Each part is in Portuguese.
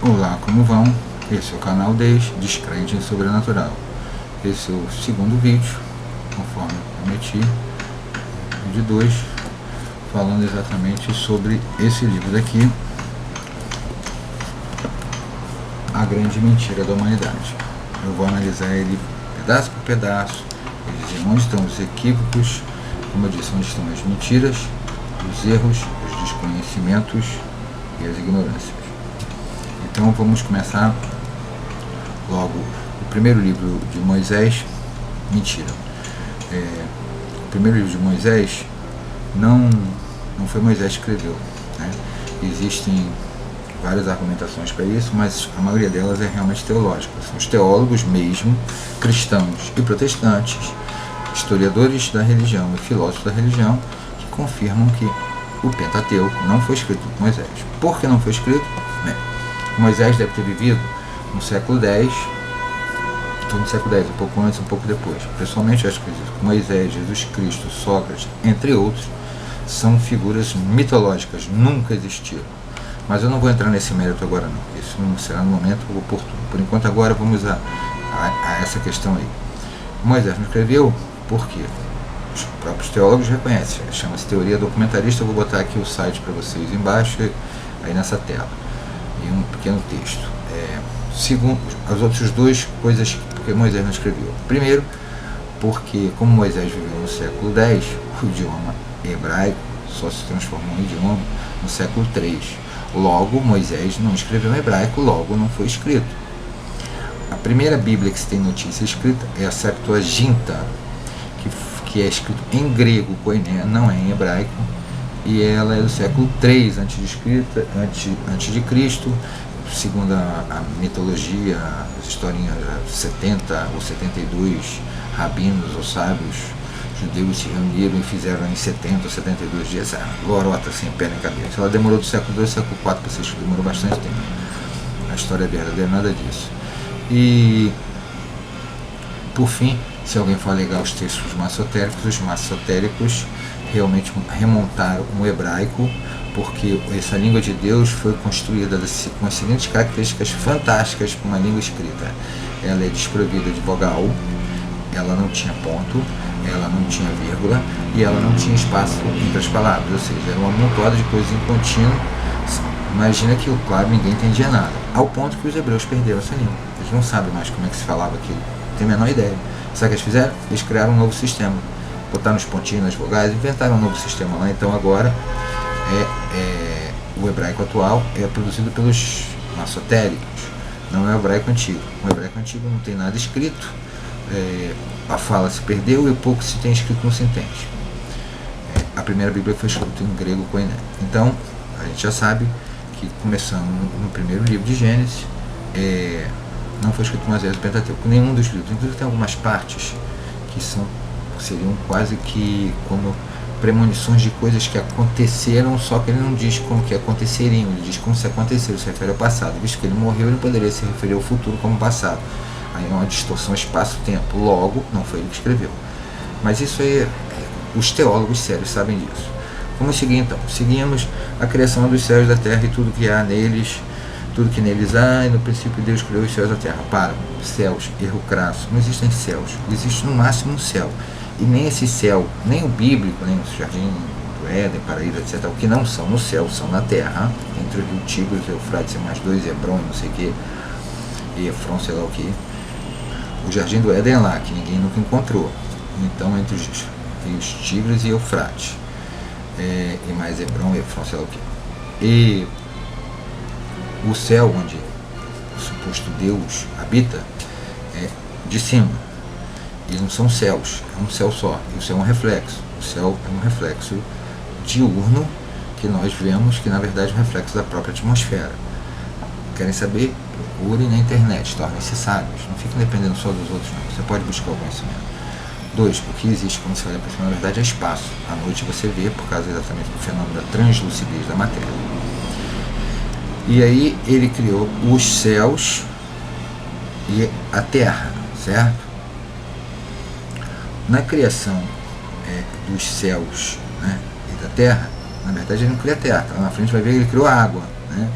Olá, como vão? Esse é o canal Descrente em Sobrenatural. Esse é o segundo vídeo, conforme eu prometi, vídeo 2, falando exatamente sobre esse livro daqui, A Grande Mentira da Humanidade. Eu vou analisar ele pedaço por pedaço, e dizer onde estão os equívocos, como eu disse, onde estão as mentiras, os erros, os desconhecimentos e as ignorâncias. Então vamos começar logo o primeiro livro de Moisés. Mentira. O primeiro livro de Moisés não foi Moisés que escreveu, né? Existem várias argumentações para isso, mas a maioria delas é realmente teológica. São os teólogos mesmo, cristãos e protestantes, historiadores da religião e filósofos da religião, que confirmam que o Pentateuco não foi escrito por Moisés. Por que não foi escrito? Moisés deve ter vivido no século X, no século X, um pouco antes, um pouco depois. Pessoalmente, eu acho que Moisés, Jesus Cristo, Sócrates, entre outros, são figuras mitológicas, nunca existiram. Mas eu não vou entrar nesse mérito agora não, isso não será no momento oportuno. Por enquanto agora vamos a essa questão aí. Moisés não escreveu por quê? Os próprios teólogos reconhecem, chama-se teoria documentarista. Eu vou botar aqui o site para vocês embaixo, aí nessa tela, e um pequeno texto. Segundo, as outras duas coisas porque Moisés não escreveu. Primeiro, porque como Moisés viveu no século X, o idioma hebraico só se transformou em idioma no século III. Logo, Moisés não escreveu em hebraico, logo não foi escrito. A primeira Bíblia que se tem notícia escrita é a Septuaginta, que é escrito em grego, koiné, não é em hebraico, e ela é do século III antes de Cristo. Segundo a mitologia, as historinhas, 70 ou 72 rabinos ou sábios judeus se reuniram e fizeram em 70 ou 72 dias a lorota sem pé nem cabeça. Ela demorou do século II ao século IV para ser escrita, demorou bastante tempo. A história é verdadeira, nada disso. E, por fim, se alguém for alegar os textos maçotéricos, os maçotéricos realmente remontaram o hebraico, porque essa língua de Deus foi construída com as seguintes características fantásticas para uma língua escrita. Ela é desprovida de vogal, ela não tinha ponto, ela não tinha vírgula e ela não tinha espaço entre as palavras, ou seja, era uma amontoada de coisas em contínuo. Imagina que, claro, ninguém entendia nada, ao ponto que os hebreus perderam essa língua. Eles não sabem mais como é que se falava aquilo, não tem a menor ideia. Sabe o que eles fizeram? Eles criaram um novo sistema, botaram os pontinhos nas vogais, inventaram um novo sistema lá. Então agora o hebraico atual é produzido pelos maçotéricos, não é o hebraico antigo. O hebraico antigo não tem nada escrito, a fala se perdeu e o pouco se tem escrito não se entende. A primeira Bíblia foi escrita em grego koiné. Então a gente já sabe que, começando no primeiro livro de Gênesis, não foi escrito Moisés do Pentateuco, nenhum dos livros. Inclusive tem algumas partes que seriam quase que como premonições de coisas que aconteceram, só que ele não diz como que aconteceriam, ele diz como se aconteceram, se refere ao passado. Visto que ele morreu, ele poderia se referir ao futuro como passado. Aí é uma distorção espaço-tempo, logo não foi ele que escreveu. Mas isso aí, os teólogos sérios sabem disso. Vamos seguir então. Seguimos a criação dos céus e da terra e tudo que há neles, tudo que neles há, e no princípio Deus criou os céus e a terra. Para, céus, erro crasso, não existem céus, existe no máximo um céu. E nem esse céu, nem o bíblico, nem o jardim do Éden, Paraíso, etc., o que não são no céu, são na terra, entre o rio Tigres, Eufrates e mais dois, Hebron, não sei o que, e Efron, sei lá o que. O jardim do Éden é lá, que ninguém nunca encontrou. Então, entre os rios Tigres e Eufrates, e mais Hebron, Efron, sei lá o que. E o céu onde o suposto Deus habita é de cima. E não são céus, é um céu só. E o céu é um reflexo. O céu é um reflexo diurno que nós vemos, que na verdade é um reflexo da própria atmosfera. Querem saber? Procurem na internet, tornem-se sábios. Não fiquem dependendo só dos outros, não. Você pode buscar o conhecimento. 2. O que existe quando você olha para cima, na verdade, é espaço. À noite você vê, por causa exatamente do fenômeno da translucidez da matéria. E aí ele criou os céus e a terra, certo? Na criação dos céus, né, e da terra, na verdade ele não cria a terra, lá na frente vai ver que ele criou a água, né?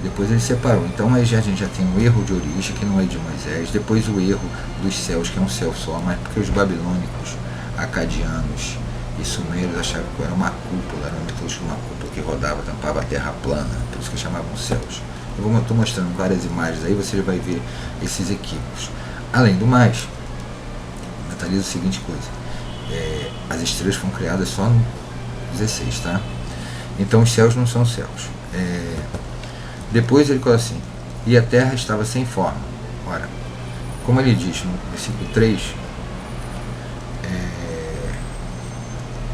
Depois ele separou. Então aí a gente já tem um erro de origem, que não é de Moisés. Depois o erro dos céus, que é um céu só, mas porque os babilônicos, acadianos e sumérios achavam que era uma cúpula, era uma mitologia, uma cúpula que rodava, tampava a terra plana, por isso que chamavam céus. Eu estou mostrando várias imagens aí, você vai ver esses equívocos. Além do mais, detalhiza a seguinte coisa: as estrelas foram criadas só no 16, tá? Então os céus não são céus. Depois ele coloca assim: e a terra estava sem forma. Ora, como ele diz no versículo 3,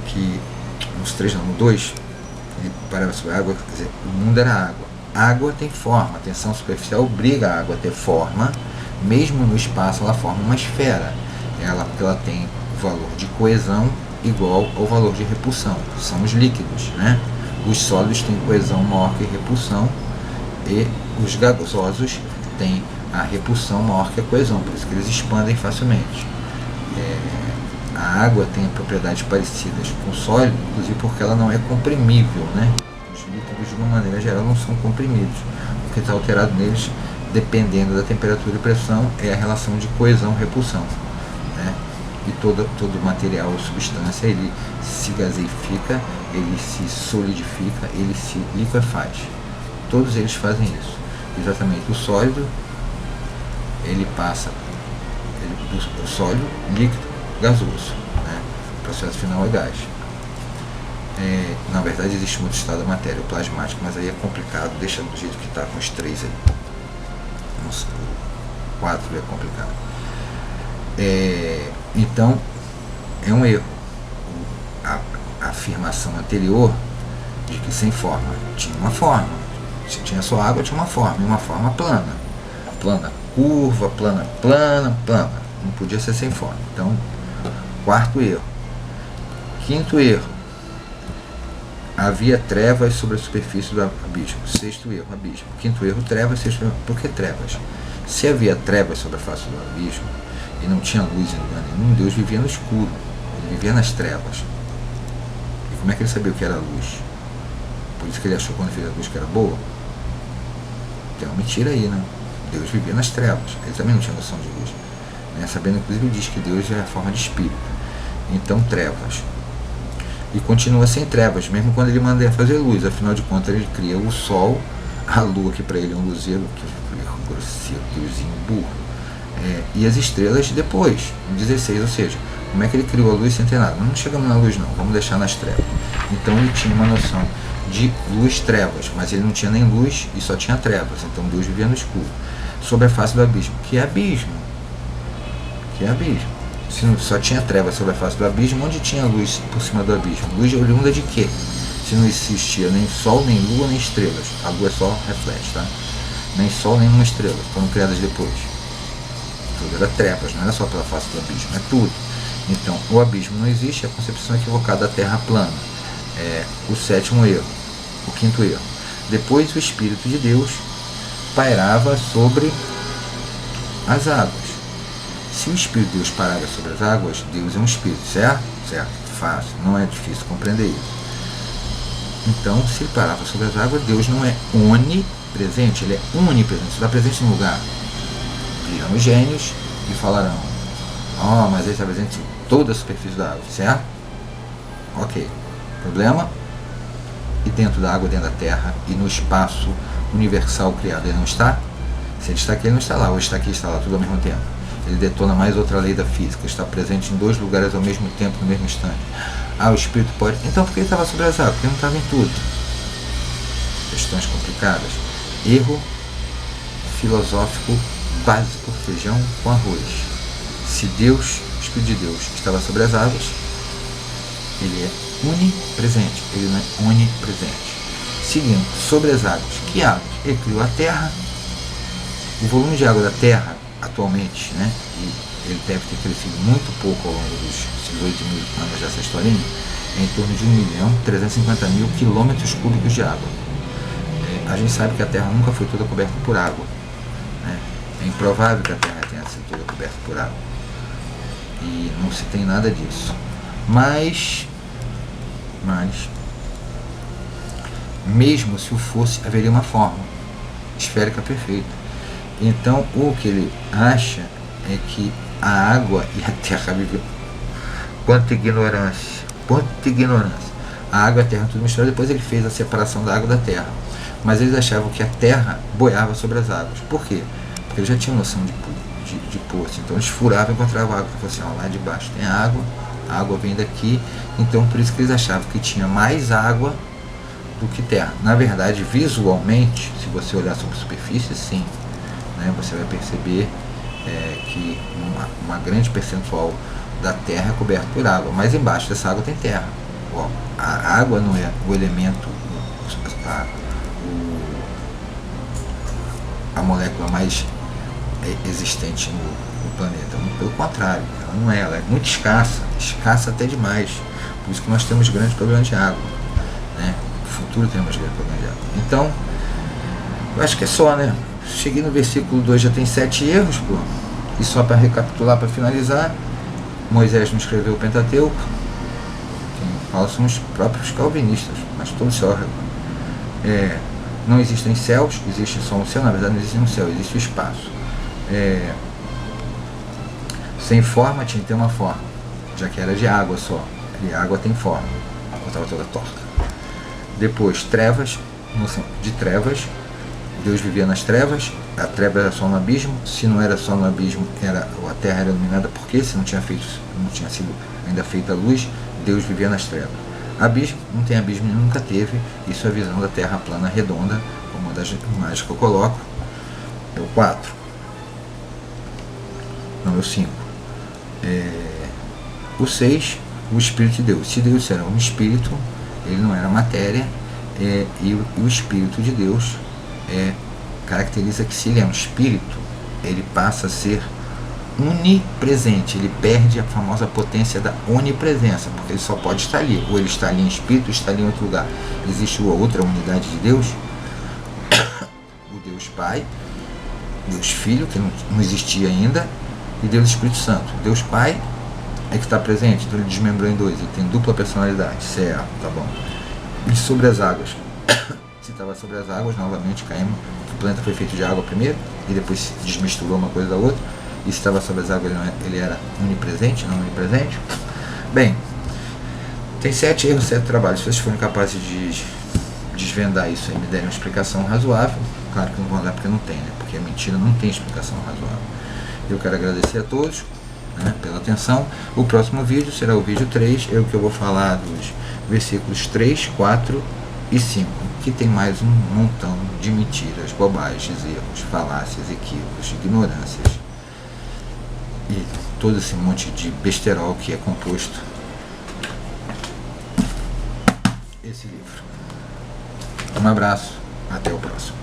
que nos 3 não, no 2, ele parava sobre a água, quer dizer, o mundo era água. A água tem forma, a tensão superficial obriga a água a ter forma, mesmo no espaço ela forma uma esfera. Ela tem o valor de coesão igual ao valor de repulsão. São os líquidos, né? Os sólidos têm coesão maior que repulsão, e os gasosos têm a repulsão maior que a coesão, por isso que eles expandem facilmente. A água tem propriedades parecidas com o sólido, inclusive porque ela não é comprimível, né? Os líquidos, de uma maneira geral, não são comprimidos. O que está alterado neles, dependendo da temperatura e pressão, é a relação de coesão-repulsão, né? E todo material ou substância, ele se gaseifica, ele se solidifica, ele se liquefaz. Todos eles fazem isso. Exatamente. O sólido, ele passa do sólido, líquido, gasoso, né? O processo final é gás. Na verdade existe um outro estado da matéria, o plasmático, mas aí é complicado, deixa do jeito que está com os 3 aí. O 4 é complicado. Então é um erro a afirmação anterior de que sem forma tinha uma forma. Se tinha só água, tinha uma forma, e uma forma plana. Plana curva, plana. Não podia ser sem forma. Então, quarto erro. Quinto erro: havia trevas sobre a superfície do abismo. Sexto erro: abismo. Quinto erro: trevas. Sexto erro: por que trevas? Se havia trevas sobre a face do abismo e não tinha luz em lugar nenhum, Deus vivia no escuro. Ele vivia nas trevas. E como é que ele sabia o que era luz? Por isso que ele achou, quando fez a luz, que era boa? Tem uma mentira aí, né? Deus vivia nas trevas. Ele também não tinha noção de luz, né? Sabendo, inclusive, diz que Deus é a forma de espírito. Então, trevas. E continua sem trevas, mesmo quando ele manda fazer luz. Afinal de contas, ele cria o sol, a lua, que para ele é um luzeiro, que é grosseiro, deusinho burro, e as estrelas depois, no 16. Ou seja, como é que ele criou a luz sem ter nada? Não chegamos na luz, não, vamos deixar nas trevas. Então ele tinha uma noção de luz-trevas, mas ele não tinha nem luz e só tinha trevas. Então Deus vivia no escuro, sobre a face do abismo. Que abismo? Que abismo? Se não, só tinha trevas sobre a face do abismo, onde tinha luz por cima do abismo? Luz oriunda de quê? Se não existia nem sol, nem lua, nem estrelas. A lua só reflete, tá? Nem sol, nem uma estrela. Foram criadas depois. Tudo era trevas, não era só pela face do abismo, é tudo. Então, o abismo não existe, é a concepção equivocada da terra plana. O sétimo erro. O quinto erro: depois o Espírito de Deus pairava sobre as águas. Se o Espírito de Deus pairava sobre as águas, Deus é um Espírito, certo? Certo, fácil, não é difícil compreender isso. Então, se ele parava sobre as águas, Deus não é onipresente, ele é unipresente, ele está presente no lugar. Virão os gênios e falarão: mas ele está presente em toda a superfície da água, certo? Ok. Problema? E dentro da água, dentro da terra e no espaço universal criado, ele não está? Se ele está aqui, ele não está lá, ou está aqui e está lá, tudo ao mesmo tempo. Ele detona mais outra lei da física, está presente em 2 lugares ao mesmo tempo, no mesmo instante. O Espírito pode... Então por que ele estava sobre as águas? Porque ele não estava em tudo. Questões complicadas. Erro filosófico básico: feijão com arroz. Se Deus, o Espírito de Deus, estava sobre as águas, ele é unipresente, ele não é onipresente. Seguindo, sobre as águas. Que águas? Ele criou a terra. O volume de água da terra, atualmente, né, e ele deve ter crescido muito pouco ao longo dos 8.000 anos dessa historinha, é em torno de 1.350.000 quilômetros cúbicos de água. A gente sabe que a Terra nunca foi toda coberta por água, né? É improvável que a Terra tenha sido toda coberta por água. E não se tem nada disso. Mas mesmo se o fosse, haveria uma forma. esférica perfeita. Então o que ele acha é que a água e a terra vivem. Quanta ignorância, quanta ignorância. A água e a terra tudo misturado. Depois ele fez a separação da água da terra. Mas eles achavam que a terra boiava sobre as águas. Por quê? Porque eles já tinham noção de poço. Então eles furavam e encontravam água. Falavam assim, ó, lá de baixo tem água, a água vem daqui. Então por isso que eles achavam que tinha mais água do que terra. Na verdade, visualmente, se você olhar sobre a superfície, sim, né, você vai perceber que uma grande percentual da terra é coberta por água, mas embaixo dessa água tem terra. Ó, a água não é o elemento, a molécula mais existente no planeta. Muito pelo contrário, ela não é, ela é muito escassa até demais. Por isso que nós temos grandes problemas de água, né? No futuro temos grandes problemas de água. Então, eu acho que é só, né? Cheguei no versículo 2, já tem 7 erros, pô. E só para recapitular, para finalizar, Moisés não escreveu o Pentateuco. Quem fala são os próprios calvinistas, mas todos só. Não existem céus, existe só um céu. Na verdade não existe um céu, existe o espaço. Sem forma tinha que ter uma forma, já que era de água só, e a água tem forma, a água estava toda torta. Depois trevas, noção de trevas, Deus vivia nas trevas, a treva era só no abismo. Se não era só no abismo, a terra era iluminada, porque se não tinha sido ainda feita a luz, Deus vivia nas trevas. Abismo, não tem abismo, nunca teve. Isso é a visão da terra plana redonda, como uma das imagens que eu coloco. É o 4. Não, é o 5. O 6, o Espírito de Deus. Se Deus era um Espírito, ele não era matéria, e o Espírito de Deus caracteriza que se ele é um Espírito, ele passa a ser onipresente, ele perde a famosa potência da onipresença, porque ele só pode estar ali, ou ele está ali em Espírito, ou está ali em outro lugar. Existe outra unidade de Deus, o Deus Pai, Deus Filho, que não existia ainda, e Deus Espírito Santo. Deus Pai é que está presente, então ele desmembrou em 2, ele tem dupla personalidade, certo, tá bom. E sobre as águas, se estava sobre as águas, novamente caímos, o planeta foi feito de água primeiro, e depois se desmisturou uma coisa da outra, e se estava sobre as águas ele era onipresente, não onipresente. Bem, tem 7 erros, 7 trabalhos. Se vocês forem capazes de desvendar isso e me derem uma explicação razoável, claro que não vão dar porque não tem, né? Porque a mentira não tem explicação razoável. Eu quero agradecer a todos, né, pela atenção. O próximo vídeo será o vídeo 3, que eu vou falar dos versículos 3, 4 e 5, que tem mais um montão de mentiras, bobagens, erros, falácias, equívocos, ignorâncias e todo esse monte de besterol que é composto esse livro. Um abraço, até o próximo.